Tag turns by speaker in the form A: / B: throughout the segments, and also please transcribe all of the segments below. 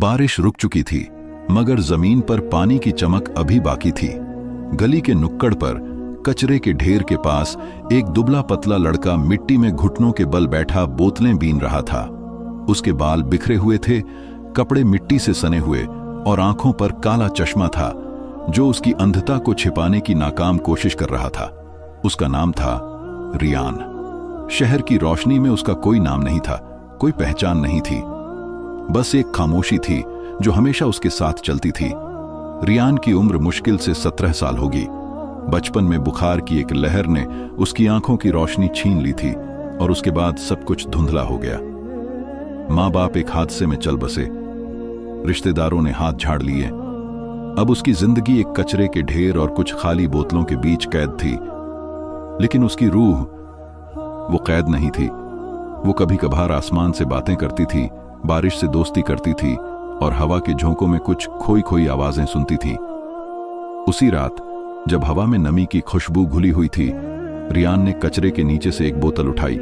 A: बारिश रुक चुकी थी, मगर जमीन पर पानी की चमक अभी बाकी थी। गली के नुक्कड़ पर कचरे के ढेर के पास एक दुबला पतला लड़का मिट्टी में घुटनों के बल बैठा बोतलें बीन रहा था। उसके बाल बिखरे हुए थे, कपड़े मिट्टी से सने हुए और आंखों पर काला चश्मा था जो उसकी अंधता को छिपाने की नाकाम कोशिश कर रहा था। उसका नाम था रियान। शहर की रोशनी में उसका कोई नाम नहीं था, कोई पहचान नहीं थी, बस एक खामोशी थी जो हमेशा उसके साथ चलती थी। रियान की उम्र मुश्किल से 17 साल होगी। बचपन में बुखार की एक लहर ने उसकी आंखों की रोशनी छीन ली थी और उसके बाद सब कुछ धुंधला हो गया। माँ बाप एक हादसे में चल बसे, रिश्तेदारों ने हाथ झाड़ लिए। अब उसकी जिंदगी एक कचरे के ढेर और कुछ खाली बोतलों के बीच कैद थी। लेकिन उसकी रूह वो कैद नहीं थी। वो कभी कभार आसमान से बातें करती थी, बारिश से दोस्ती करती थी और हवा के झोंकों में कुछ खोई खोई आवाजें सुनती थी। उसी रात जब हवा में नमी की खुशबू घुली हुई थी, रियान ने कचरे के नीचे से एक बोतल उठाई।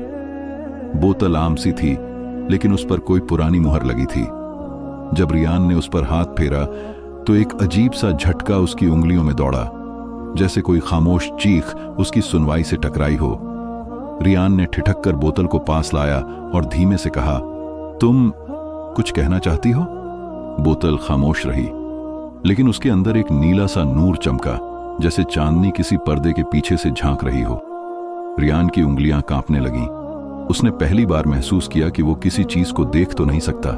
A: बोतल आम सी थी, लेकिन उस पर कोई पुरानी मुहर लगी थी। जब रियान ने उस पर हाथ फेरा तो एक अजीब सा झटका उसकी उंगलियों में दौड़ा, जैसे कोई खामोश चीख उसकी सुनवाई से टकराई हो। रियान ने ठिठक कर बोतल को पास लाया और धीमे से कहा, तुम कुछ कहना चाहती हो? बोतल खामोश रही, लेकिन उसके अंदर एक नीला सा नूर चमका, जैसे चांदनी किसी पर्दे के पीछे से झांक रही हो। रियान की उंगलियां कांपने लगीं। उसने पहली बार महसूस किया कि वो किसी चीज को देख तो नहीं सकता,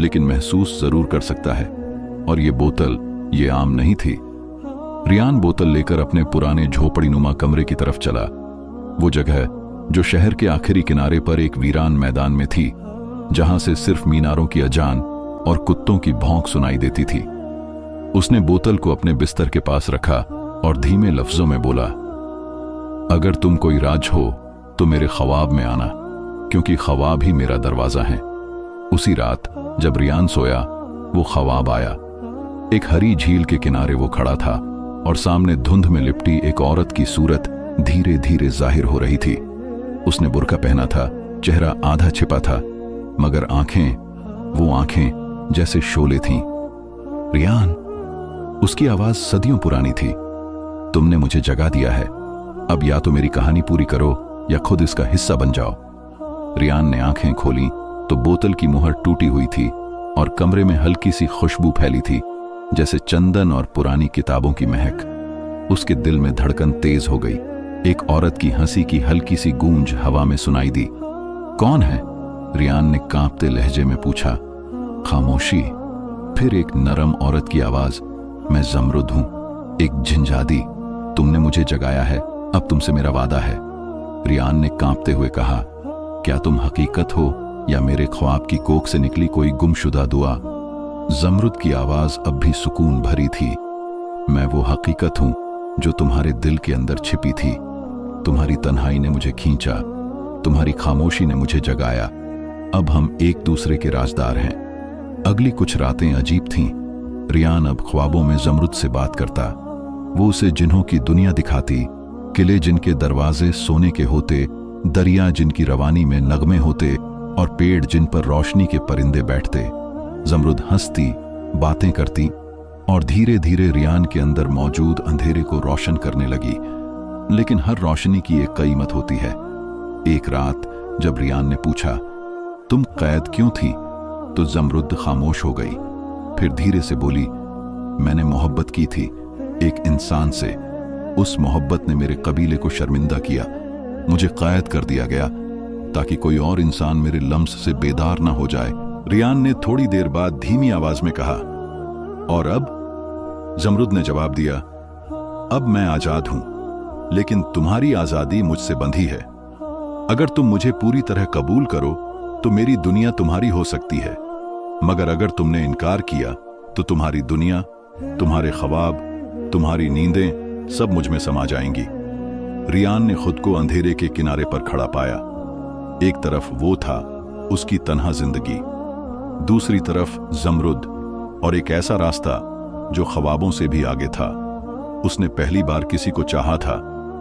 A: लेकिन महसूस जरूर कर सकता है। और ये बोतल, ये आम नहीं थी। रियान बोतल लेकर अपने पुराने झोपड़ीनुमा कमरे की तरफ चला। वो जगह जो शहर के आखिरी किनारे पर एक वीरान मैदान में थी, जहां से सिर्फ मीनारों की अजान और कुत्तों की भौंक सुनाई देती थी। उसने बोतल को अपने बिस्तर के पास रखा और धीमे लफ्जों में बोला, अगर तुम कोई राज हो तो मेरे ख्वाब में आना, क्योंकि ख्वाब ही मेरा दरवाजा है। उसी रात जब रियान सोया, वो ख्वाब आया। एक हरी झील के किनारे वो खड़ा था और सामने धुंध में लिपटी एक औरत की सूरत धीरे धीरे जाहिर हो रही थी। उसने बुर्का पहना था, चेहरा आधा छिपा था, मगर आंखें, वो आंखें जैसे शोले थीं। रियान, उसकी आवाज सदियों पुरानी थी। तुमने मुझे जगा दिया है, अब या तो मेरी कहानी पूरी करो या खुद इसका हिस्सा बन जाओ। रियान ने आंखें खोली तो बोतल की मुहर टूटी हुई थी और कमरे में हल्की सी खुशबू फैली थी, जैसे चंदन और पुरानी किताबों की महक। उसके दिल में धड़कन तेज हो गई। एक औरत की हंसी की हल्की सी गूंज हवा में सुनाई दी। कौन है? रियान ने कांपते लहजे में पूछा। खामोशी। फिर एक नरम औरत की आवाज, मैं जमरुद हूं, एक झंझादी। तुमने मुझे जगाया है, अब तुमसे मेरा वादा है। रियान ने कांपते हुए कहा, क्या तुम हकीकत हो या मेरे ख्वाब की कोख से निकली कोई गुमशुदा दुआ? जमरुद की आवाज अब भी सुकून भरी थी। मैं वो हकीकत हूं जो तुम्हारे दिल के अंदर छिपी थी। तुम्हारी तन्हाई ने मुझे खींचा, तुम्हारी खामोशी ने मुझे जगाया। अब हम एक दूसरे के राजदार हैं। अगली कुछ रातें अजीब थीं। रियान अब ख्वाबों में जमरुद से बात करता। वो उसे जिन्हों की दुनिया दिखाती, किले जिनके दरवाजे सोने के होते, दरिया जिनकी रवानी में नगमे होते और पेड़ जिन पर रोशनी के परिंदे बैठते। जमरुद हंसती, बातें करती और धीरे धीरे रियान के अंदर मौजूद अंधेरे को रोशन करने लगी। लेकिन हर रोशनी की एक कीमत होती है। एक रात जब रियान ने पूछा, तुम कैद क्यों थी? तो जमरुद खामोश हो गई। फिर धीरे से बोली, मैंने मोहब्बत की थी एक इंसान से। उस मोहब्बत ने मेरे कबीले को शर्मिंदा किया। मुझे कैद कर दिया गया ताकि कोई और इंसान मेरे लम्स से बेदार ना हो जाए। रियान ने थोड़ी देर बाद धीमी आवाज में कहा, और अब? जमरुद ने जवाब दिया, अब मैं आजाद हूं, लेकिन तुम्हारी आजादी मुझसे बंधी है। अगर तुम मुझे पूरी तरह कबूल करो तो मेरी दुनिया तुम्हारी हो सकती है, मगर अगर तुमने इनकार किया तो तुम्हारी दुनिया, तुम्हारे ख्वाब, तुम्हारी नींदें सब मुझ में समा जाएंगी। रियान ने खुद को अंधेरे के किनारे पर खड़ा पाया। एक तरफ वो था, उसकी तन्हा जिंदगी, दूसरी तरफ जमरुद और एक ऐसा रास्ता जो ख्वाबों से भी आगे था। उसने पहली बार किसी को चाहा था,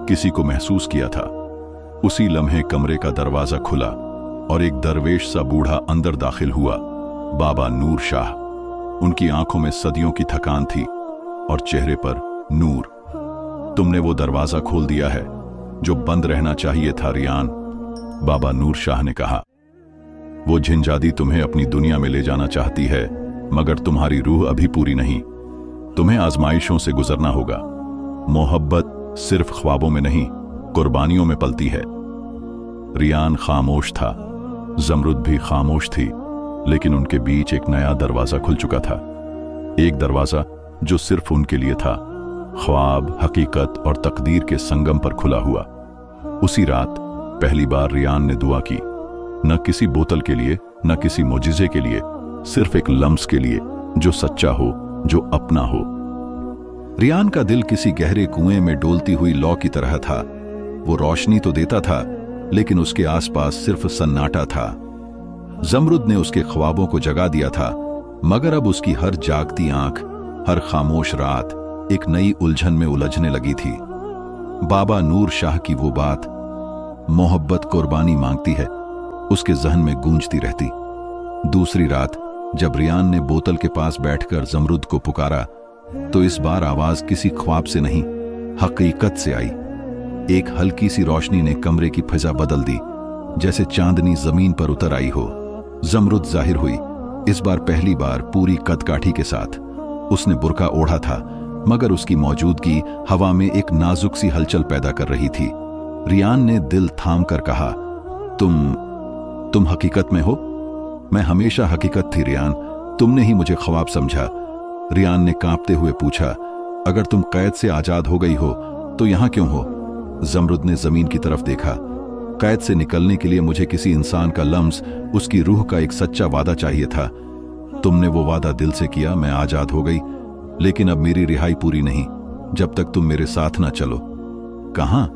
A: किसी को महसूस किया था। उसी लम्हे कमरे का दरवाजा खुला और एक दरवेश सा बूढ़ा अंदर दाखिल हुआ, बाबा नूर शाह। उनकी आंखों में सदियों की थकान थी और चेहरे पर नूर। तुमने वो दरवाजा खोल दिया है जो बंद रहना चाहिए था रियान, बाबा नूर शाह ने कहा। वो झिंजादी तुम्हें अपनी दुनिया में ले जाना चाहती है, मगर तुम्हारी रूह अभी पूरी नहीं। तुम्हें आजमाइशों से गुजरना होगा। मोहब्बत सिर्फ ख्वाबों में नहीं, कुर्बानियों में पलती है। रियान खामोश था, जमरुद भी खामोश थी, लेकिन उनके बीच एक नया दरवाजा खुल चुका था। एक दरवाजा जो सिर्फ उनके लिए था, ख्वाब, हकीकत और तकदीर के संगम पर खुला हुआ। उसी रात पहली बार रियान ने दुआ की, न किसी बोतल के लिए, न किसी मोजिजे के लिए, सिर्फ एक लम्स के लिए जो सच्चा हो, जो अपना हो। रियान का दिल किसी गहरे कुएं में डोलती हुई लौ की तरह था। वो रोशनी तो देता था, लेकिन उसके आसपास सिर्फ सन्नाटा था। जमरुद ने उसके ख्वाबों को जगा दिया था, मगर अब उसकी हर जागती आंख, हर खामोश रात एक नई उलझन में उलझने लगी थी। बाबा नूर शाह की वो बात, मोहब्बत कुर्बानी मांगती है, उसके जहन में गूंजती रहती। दूसरी रात जब रियान ने बोतल के पास बैठकर जमरुद को पुकारा, तो इस बार आवाज किसी ख्वाब से नहीं, हकीकत से आई। एक हल्की सी रोशनी ने कमरे की फिजा बदल दी, जैसे चांदनी जमीन पर उतर आई हो। जमरुद जाहिर हुई, इस बार पहली बार पूरी कदकाठी के साथ। उसने बुर्का ओढ़ा था, मगर उसकी मौजूदगी हवा में एक नाजुक सी हलचल पैदा कर रही थी। रियान ने दिल थाम कर कहा, तुम हकीकत में हो? मैं हमेशा हकीकत थी रियान, तुमने ही मुझे ख्वाब समझा। रियान ने कांपते हुए पूछा, अगर तुम कैद से आजाद हो गई हो तो यहां क्यों हो? जमरुद ने जमीन की तरफ देखा। कैद से निकलने के लिए मुझे किसी इंसान का लम्स, उसकी रूह का एक सच्चा वादा चाहिए था। तुमने वो वादा दिल से किया, मैं आजाद हो गई, लेकिन अब मेरी रिहाई पूरी नहीं जब तक तुम मेरे साथ ना चलो। कहां?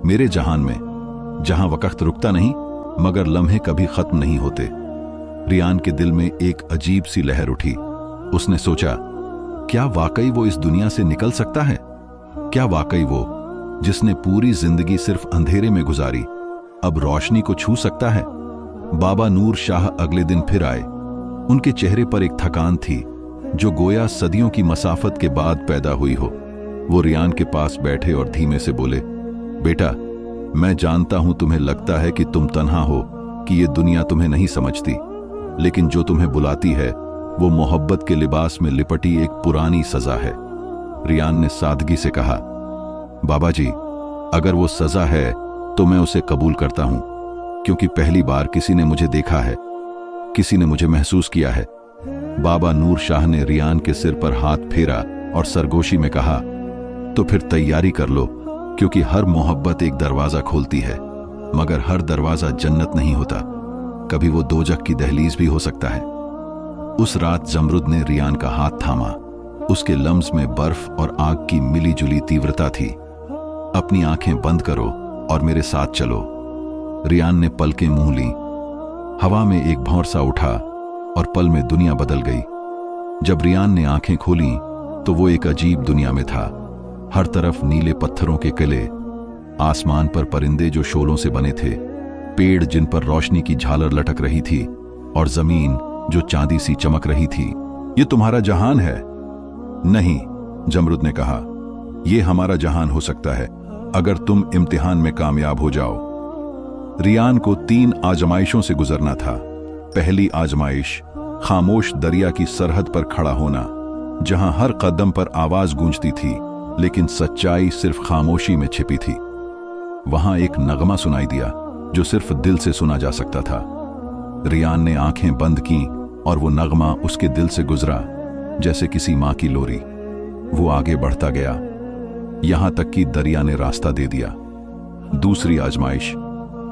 A: मेरे जहान में, जहां वक्त रुकता नहीं मगर लम्हे कभी खत्म नहीं होते। रियान के दिल में एक अजीब सी लहर उठी। उसने सोचा, क्या वाकई वो इस दुनिया से निकल सकता है? क्या वाकई वो जिसने पूरी जिंदगी सिर्फ अंधेरे में गुजारी, अब रोशनी को छू सकता है? बाबा नूर शाह अगले दिन फिर आए। उनके चेहरे पर एक थकान थी जो गोया सदियों की मसाफत के बाद पैदा हुई हो। वो रियान के पास बैठे और धीमे से बोले, बेटा, मैं जानता हूं तुम्हें लगता है कि तुम तन्हा हो, कि ये दुनिया तुम्हें नहीं समझती, लेकिन जो तुम्हें बुलाती है वो मोहब्बत के लिबास में लिपटी एक पुरानी सजा है। रियान ने सादगी से कहा, बाबा जी, अगर वो सजा है तो मैं उसे कबूल करता हूं, क्योंकि पहली बार किसी ने मुझे देखा है, किसी ने मुझे महसूस किया है। बाबा नूर शाह ने रियान के सिर पर हाथ फेरा और सरगोशी में कहा, तो फिर तैयारी कर लो, क्योंकि हर मोहब्बत एक दरवाजा खोलती है, मगर हर दरवाजा जन्नत नहीं होता, कभी वो दोजख की दहलीज भी हो सकता है। उस रात जमरुद ने रियान का हाथ थामा। उसके लम्स में बर्फ और आग की मिली जुली तीव्रता थी। अपनी आंखें बंद करो और मेरे साथ चलो। रियान ने पलकें मूंह ली। हवा में एक भौर सा उठा और पल में दुनिया बदल गई। जब रियान ने आंखें खोली तो वो एक अजीब दुनिया में था। हर तरफ नीले पत्थरों के किले, आसमान पर परिंदे जो शोलों से बने थे, पेड़ जिन पर रोशनी की झालर लटक रही थी, और जमीन जो चांदी सी चमक रही थी। ये तुम्हारा जहान है? नहीं, जमरुद ने कहा, यह हमारा जहान हो सकता है अगर तुम इम्तिहान में कामयाब हो जाओ। रियान को 3 आजमाइशों से गुजरना था। पहली आजमाइश, खामोश दरिया की सरहद पर खड़ा होना, जहां हर कदम पर आवाज गूंजती थी, लेकिन सच्चाई सिर्फ खामोशी में छिपी थी। वहां एक नगमा सुनाई दिया जो सिर्फ दिल से सुना जा सकता था। रियान ने आंखें बंद की और वो नगमा उसके दिल से गुजरा जैसे किसी मां की लोरी। वो आगे बढ़ता गया, यहां तक कि दरिया ने रास्ता दे दिया। दूसरी आजमाइश,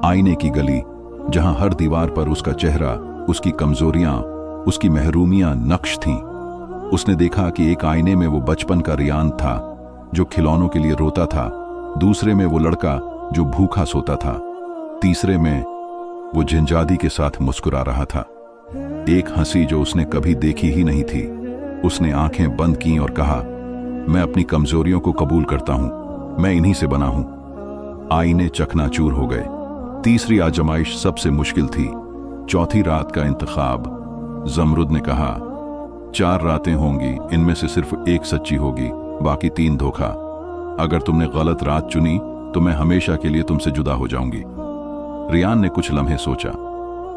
A: आईने की गली, जहां हर दीवार पर उसका चेहरा, उसकी कमजोरियां, उसकी महरूमियां नक्श थीं। उसने देखा कि एक आईने में वो बचपन का रियान था जो खिलौनों के लिए रोता था, दूसरे में वो लड़का जो भूखा सोता था, तीसरे में वो झिंजादी के साथ मुस्कुरा रहा था। एक हंसी जो उसने कभी देखी ही नहीं थी। उसने आंखें बंद की और कहा, मैं अपनी कमजोरियों को कबूल करता हूं, मैं इन्हीं से बना हूं। आईने चकनाचूर हो गए। तीसरी आजमाइश सबसे मुश्किल थी। चौथी रात का इंतखाब। जमरुद ने कहा, 4 रातें होंगी, इनमें से सिर्फ एक सच्ची होगी, बाकी 3 धोखा। अगर तुमने गलत रात चुनी तो मैं हमेशा के लिए तुमसे जुदा हो जाऊंगी। रियान ने कुछ लम्हे सोचा।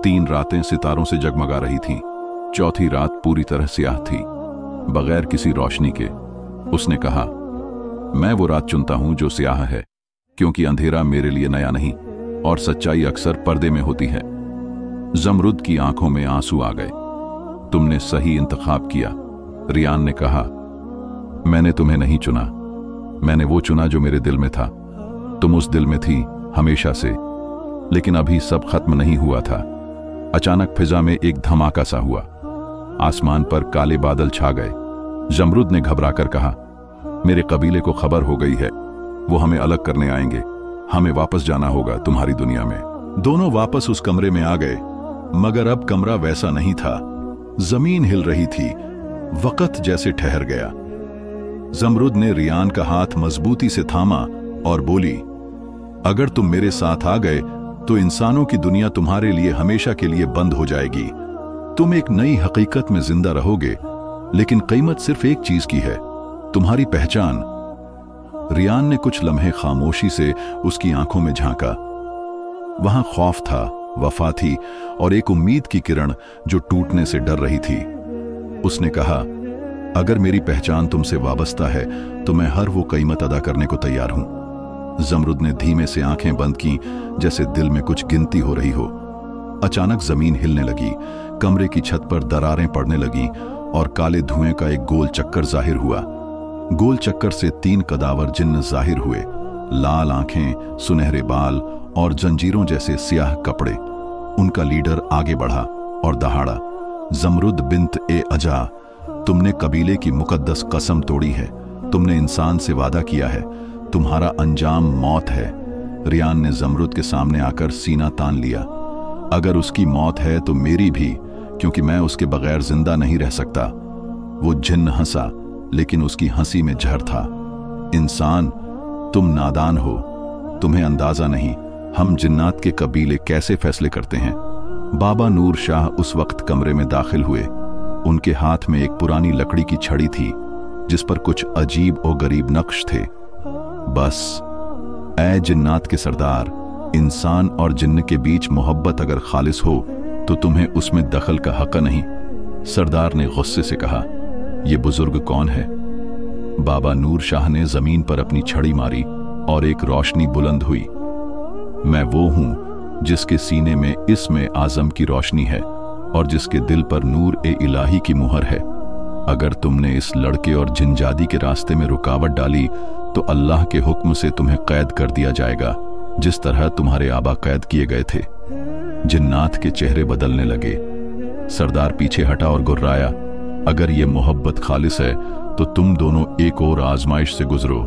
A: 3 रातें सितारों से जगमगा रही थीं। चौथी रात पूरी तरह स्याह थी, बगैर किसी रोशनी के। उसने कहा, मैं वो रात चुनता हूं जो स्याह है, क्योंकि अंधेरा मेरे लिए नया नहीं और सच्चाई अक्सर पर्दे में होती है। जमरुद की आंखों में आंसू आ गए। तुमने सही इंतखाब किया। रियान ने कहा, मैंने तुम्हें नहीं चुना, मैंने वो चुना जो मेरे दिल में था। तुम उस दिल में थी हमेशा से, लेकिन अभी सब खत्म नहीं हुआ था। अचानक फिजा में एक धमाका सा हुआ। आसमान पर काले बादल छा गए। जमरुद ने घबराकर कहा, मेरे कबीले को खबर हो गई है, वो हमें अलग करने आएंगे। हमें वापस जाना होगा तुम्हारी दुनिया में। दोनों वापस उस कमरे में आ गए, मगर अब कमरा वैसा नहीं था। जमीन हिल रही थी, वक्त जैसे ठहर गया। जमरुद ने रियान का हाथ मजबूती से थामा और बोली, अगर तुम मेरे साथ आ गए तो इंसानों की दुनिया तुम्हारे लिए हमेशा के लिए बंद हो जाएगी। तुम एक नई हकीकत में जिंदा रहोगे, लेकिन कीमत सिर्फ एक चीज की है, तुम्हारी पहचान। रियान ने कुछ लम्हे खामोशी से उसकी आंखों में झांका। वहां खौफ था, वफा थी और एक उम्मीद की किरण जो टूटने से डर रही थी। उसने कहा, अगर मेरी पहचान तुमसे वाबस्ता है तो मैं हर वो कीमत अदा करने को तैयार हूं। जमरुद ने धीमे से आंखें बंद की, जैसे दिल में कुछ गिनती हो रही हो। अचानक जमीन हिलने लगी, कमरे की छत पर दरारें पड़ने लगीं और काले धुएं का एक गोल चक्कर जाहिर हुआ। गोल चक्कर से 3 कदावर जिन्न जाहिर हुए, लाल आंखें, सुनहरे बाल और जंजीरों जैसे स्याह कपड़े। उनका लीडर आगे बढ़ा और दहाड़ा, जमरुद बिन्त ए अजा, तुमने कबीले की मुकद्दस कसम तोड़ी है। तुमने इंसान से वादा किया है, तुम्हारा अंजाम मौत है। रियान ने जमरुद के सामने आकर सीना तान लिया। अगर उसकी मौत है तो मेरी भी, क्योंकि मैं उसके बगैर जिंदा नहीं रह सकता। वो जिन्न हंसा, लेकिन उसकी हंसी में जहर था। इंसान, तुम नादान हो, तुम्हें अंदाजा नहीं हम जिन्नात के कबीले कैसे फैसले करते हैं। बाबा नूर शाह उस वक्त कमरे में दाखिल हुए। उनके हाथ में एक पुरानी लकड़ी की छड़ी थी, जिस पर कुछ अजीब और गरीब नक्श थे। बस, ऐ जिन्नात के सरदार, इंसान और जिन्न के बीच मोहब्बत अगर खालिस हो तो तुम्हें उसमें दखल का हक नहीं। सरदार ने गुस्से से कहा, ये बुजुर्ग कौन है? बाबा नूर शाह ने जमीन पर अपनी छड़ी मारी और एक रोशनी बुलंद हुई। मैं वो हूं जिसके सीने में इस्म आजम की रोशनी है और जिसके दिल पर नूर ए इलाही की मुहर है। अगर तुमने इस लड़के और जिनजादी के रास्ते में रुकावट डाली तो अल्लाह के हुक्म से तुम्हें कैद कर दिया जाएगा, जिस तरह तुम्हारे आबा कैद किए गए थे। जिन्नात के चेहरे बदलने लगे। सरदार पीछे हटा और गुर्राया, अगर ये मोहब्बत खालिस है तो तुम दोनों एक और आजमाइश से गुजरो,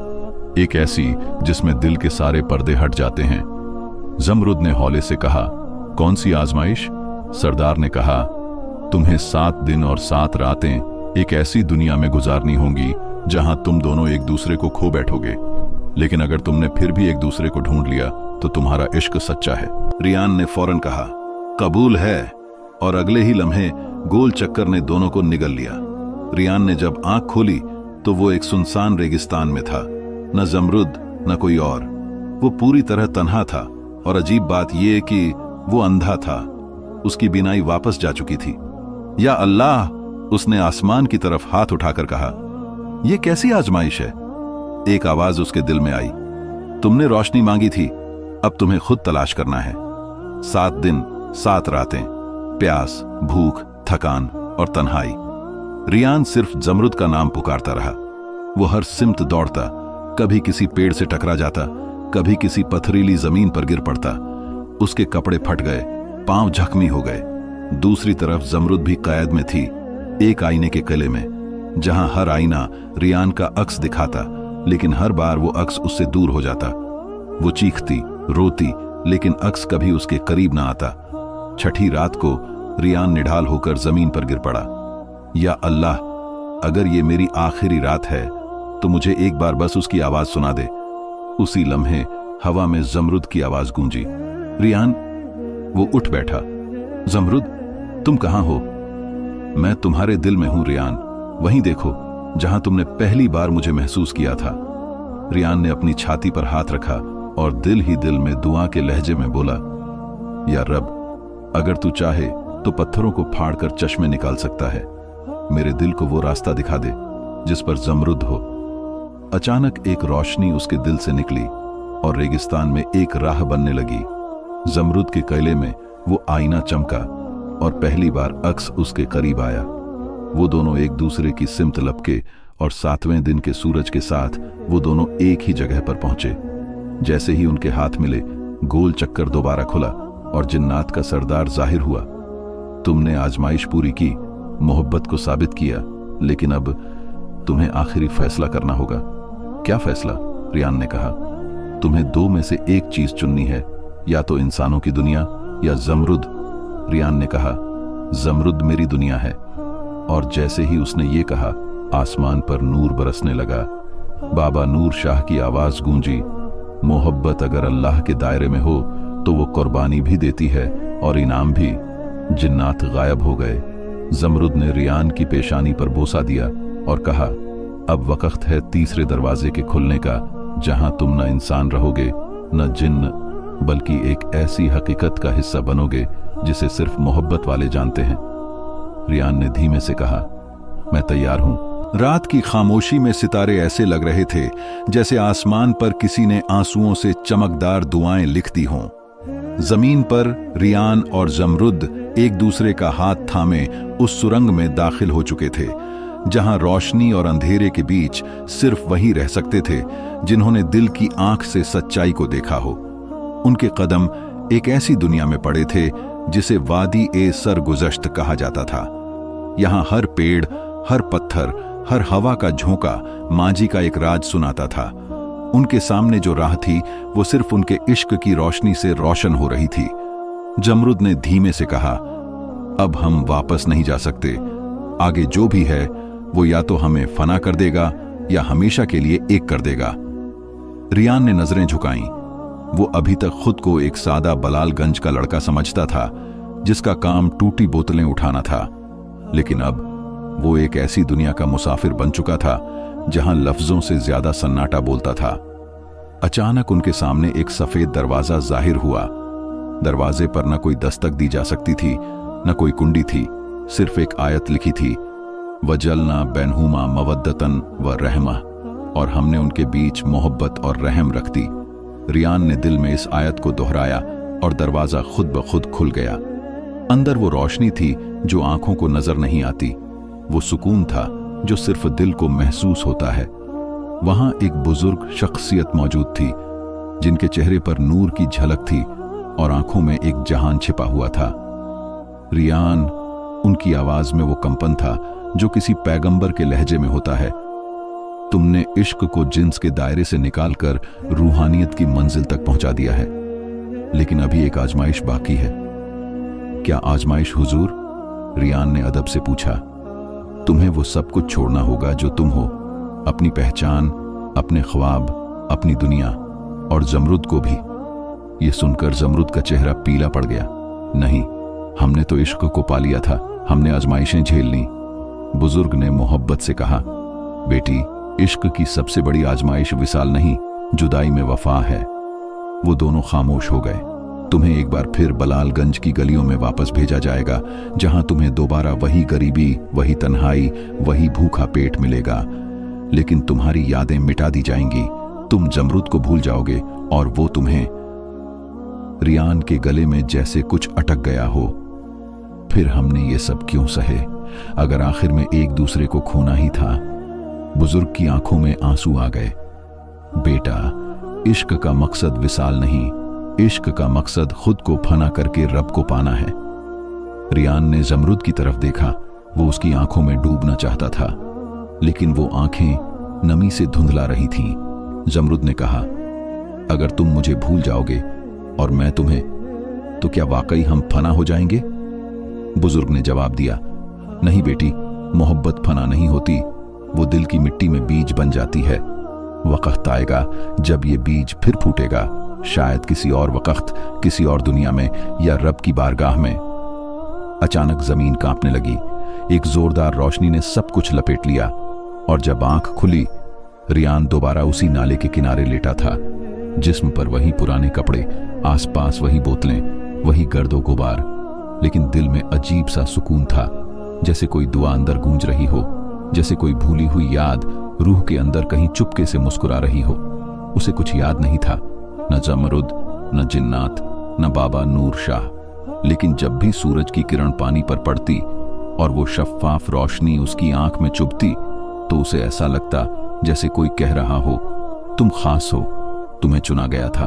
A: एक ऐसी जिसमें दिल के सारे पर्दे हट जाते हैं। जमरुद ने हौले से कहा, कौन सी आजमाइश? सरदार ने कहा, तुम्हें 7 दिन और 7 रातें एक ऐसी दुनिया में गुजारनी होंगी जहां तुम दोनों एक दूसरे को खो बैठोगे, लेकिन अगर तुमने फिर भी एक दूसरे को ढूंढ लिया तो तुम्हारा इश्क सच्चा है। रियान ने फौरन कहा, कबूल है, और अगले ही लम्हे गोल चक्कर ने दोनों को निगल लिया। रियान ने जब आंख खोली तो वो एक सुनसान रेगिस्तान में था, न जमरुद न कोई और। वो पूरी तरह तन्हा था और अजीब बात यह कि वो अंधा था। उसकी बीनाई वापस जा चुकी थी। या अल्लाह, उसने आसमान की तरफ हाथ उठाकर कहा, यह कैसी आजमाइश है? एक आवाज उसके दिल में आई, तुमने रोशनी मांगी थी, अब तुम्हें खुद तलाश करना है। 7 दिन 7 रातें, प्यास, भूख, थकान और तन्हाई। रियान सिर्फ जमरुद का नाम पुकारता रहा। वो हर सिमत दौड़ता, कभी किसी पेड़ से टकरा जाता, कभी किसी पथरीली जमीन पर गिर पड़ता। उसके कपड़े फट गए, पांव जख्मी हो गए। दूसरी तरफ जमरुद भी कैद में थी, एक आईने के किले में, जहां हर आईना रियान का अक्स दिखाता, लेकिन हर बार वो अक्स उससे दूर हो जाता। वो चीखती, रोती, लेकिन अक्स कभी उसके करीब ना आता। छठी रात को रियान निढाल होकर जमीन पर गिर पड़ा। या अल्लाह, अगर ये मेरी आखिरी रात है तो मुझे एक बार बस उसकी आवाज सुना दे। उसी लम्हे हवा में जमरुद की आवाज गूंजी, रियान। वो उठ बैठा, जमरुद, तुम कहां हो? मैं तुम्हारे दिल में हूं रियान, वहीं देखो जहां तुमने पहली बार मुझे महसूस किया था। रियान ने अपनी छाती पर हाथ रखा और दिल ही दिल में दुआ के लहजे में बोला, या रब, अगर तू चाहे तो पत्थरों को फाड़कर चश्मे निकाल सकता है। मेरे दिल को वो रास्ता दिखा दे जिस पर जमरुद हो। अचानक एक रोशनी उसके दिल से निकली और रेगिस्तान में एक राह बनने लगी। जमरुद के कैले में वो आईना चमका और पहली बार अक्स उसके करीब आया। वो दोनों एक दूसरे की सिमत लपके और 7वें दिन के सूरज के साथ वो दोनों एक ही जगह पर पहुंचे। जैसे ही उनके हाथ मिले, गोल चक्कर दोबारा खुला और जिन्नात का सरदार जाहिर हुआ। तुमने आजमाइश पूरी की, मोहब्बत को साबित किया, लेकिन अब तुम्हें आखिरी फैसला करना होगा। क्या फैसला? रियान ने कहा। तुम्हें 2 में से एक चीज चुननी है, या तो इंसानों की दुनिया या जमरुद। रियान ने कहा, जमरुद मेरी दुनिया है। और जैसे ही उसने ये कहा, आसमान पर नूर बरसने लगा। बाबा नूर शाह की आवाज गूंजी, मोहब्बत अगर अल्लाह के दायरे में हो तो वो कुर्बानी भी देती है और इनाम भी। जिन्नात गायब हो गए। जमरुद ने रियान की पेशानी पर बोसा दिया और कहा, अब वक्त है तीसरे दरवाजे के खुलने का, जहां तुम न इंसान रहोगे न जिन्न, बल्कि एक ऐसी हकीकत का हिस्सा बनोगे जिसे सिर्फ मोहब्बत वाले जानते हैं। रियान ने धीमे से कहा, मैं तैयार हूं। रात की खामोशी में सितारे ऐसे लग रहे थे जैसे आसमान पर किसी ने आंसुओं से चमकदार दुआएं लिख दी हों। जमीन पर रियान और जमरुद एक दूसरे का हाथ थामे उस सुरंग में दाखिल हो चुके थे, जहां रोशनी और अंधेरे के बीच सिर्फ वही रह सकते थे जिन्होंने दिल की आंख से सच्चाई को देखा हो। उनके कदम एक ऐसी दुनिया में पड़े थे जिसे वादी ए सरगुज़श्त कहा जाता था। यहां हर पेड़, हर पत्थर, हर हवा का झोंका मांझी का एक राज सुनाता था। उनके सामने जो राह थी वो सिर्फ उनके इश्क की रोशनी से रोशन हो रही थी। जमरुद ने धीमे से कहा, अब हम वापस नहीं जा सकते। आगे जो भी है वो या तो हमें फना कर देगा या हमेशा के लिए एक कर देगा। रियान ने नजरें झुकाईं। वो अभी तक खुद को एक सादा बलालगंज का लड़का समझता था जिसका काम टूटी बोतलें उठाना था, लेकिन अब वो एक ऐसी दुनिया का मुसाफिर बन चुका था जहां लफ्जों से ज्यादा सन्नाटा बोलता था। अचानक उनके सामने एक सफेद दरवाजा जाहिर हुआ। दरवाजे पर न कोई दस्तक दी जा सकती थी, न कोई कुंडी थी, सिर्फ एक आयत लिखी थी, वजलना बैनहुमा मवद्दतन व रहमा, और हमने उनके बीच मोहब्बत और रहम रख दी। रियान ने दिल में इस आयत को दोहराया और दरवाजा खुद ब खुद खुल गया। अंदर वो रोशनी थी जो आंखों को नजर नहीं आती, वो सुकून था जो सिर्फ दिल को महसूस होता है। वहां एक बुजुर्ग शख्सियत मौजूद थी जिनके चेहरे पर नूर की झलक थी और आंखों में एक जहान छिपा हुआ था। रियान, उनकी आवाज में वो कंपन था जो किसी पैगंबर के लहजे में होता है। तुमने इश्क को जिन्स के दायरे से निकालकर रूहानियत की मंजिल तक पहुंचा दिया है, लेकिन अभी एक आजमाइश बाकी है। क्या आजमाइश हुजूर? रियान ने अदब से पूछा। तुम्हें वो सब कुछ छोड़ना होगा जो तुम हो, अपनी पहचान, अपने ख्वाब, अपनी दुनिया, और जमरुद को भी। ये सुनकर जमरुद का चेहरा पीला पड़ गया। नहीं, हमने तो इश्क को पा लिया था, हमने आजमाइशें झेल ली। बुजुर्ग ने मोहब्बत से कहा, बेटी, इश्क की सबसे बड़ी आजमाइश विसाल नहीं, जुदाई में वफा है। वो दोनों खामोश हो गए। तुम्हें एक बार फिर बलालगंज की गलियों में वापस भेजा जाएगा, जहां तुम्हें दोबारा वही गरीबी, वही तन्हाई, वही भूखा पेट मिलेगा, लेकिन तुम्हारी यादें मिटा दी जाएंगी। तुम जमरुद को भूल जाओगे और वो तुम्हें। रियान के गले में जैसे कुछ अटक गया हो। फिर हमने ये सब क्यों सहे, अगर आखिर में एक दूसरे को खोना ही था। बुजुर्ग की आंखों में आंसू आ गए। बेटा, इश्क का मकसद विसाल नहीं, इश्क का मकसद खुद को फना करके रब को पाना है। रियान ने जमरुद की तरफ देखा। वो उसकी आंखों में डूबना चाहता था, लेकिन वो आंखें नमी से धुंधला रही थीं। जमरुद ने कहा, अगर तुम मुझे भूल जाओगे और मैं तुम्हें, तो क्या वाकई हम फना हो जाएंगे? बुजुर्ग ने जवाब दिया, नहीं बेटी, मोहब्बत फना नहीं होती, वो दिल की मिट्टी में बीज बन जाती है। वक्त आएगा जब ये बीज फिर फूटेगा, शायद किसी और वक्त, किसी और दुनिया में, या रब की बारगाह में। अचानक जमीन कांपने लगी। एक जोरदार रोशनी ने सब कुछ लपेट लिया और जब आंख खुली, रियान दोबारा उसी नाले के किनारे लेटा था। जिस्म पर वही पुराने कपड़े, आसपास वही बोतलें, वही गर्दो गुबार, लेकिन दिल में अजीब सा सुकून था, जैसे कोई दुआ अंदर गूंज रही हो, जैसे कोई भूली हुई याद रूह के अंदर कहीं चुपके से मुस्कुरा रही हो। उसे कुछ याद नहीं था, न जमरुद, न जिन्नात, न बाबा नूर शाह, लेकिन जब भी सूरज की किरण पानी पर पड़ती और वो शफ्फाफ रोशनी उसकी आंख में चुभती तो उसे ऐसा लगता जैसे कोई कह रहा हो, तुम खास हो, तुम्हें चुना गया था।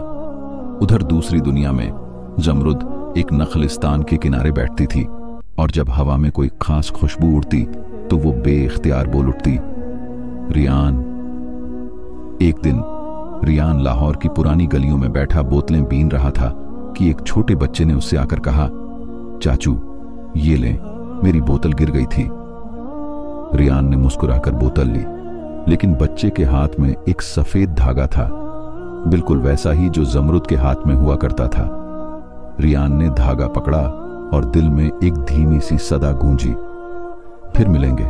A: उधर दूसरी दुनिया में जमरुद एक नखलिस्तान के किनारे बैठती थी और जब हवा में कोई खास खुशबू उड़ती तो वो बेइख्तियार बोल उठती, रियान। एक दिन रियान लाहौर की पुरानी गलियों में बैठा बोतलें बीन रहा था कि एक छोटे बच्चे ने उससे आकर कहा, चाचू ये लें, मेरी बोतल गिर गई थी। रियान ने मुस्कुराकर बोतल ली, लेकिन बच्चे के हाथ में एक सफेद धागा था, बिल्कुल वैसा ही जो जमरुद के हाथ में हुआ करता था। रियान ने धागा पकड़ा और दिल में एक धीमी सी सदा गूंजी, फिर मिलेंगे,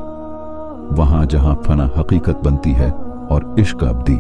A: वहां जहां फना हकीकत बनती है और इश्क अब्दी।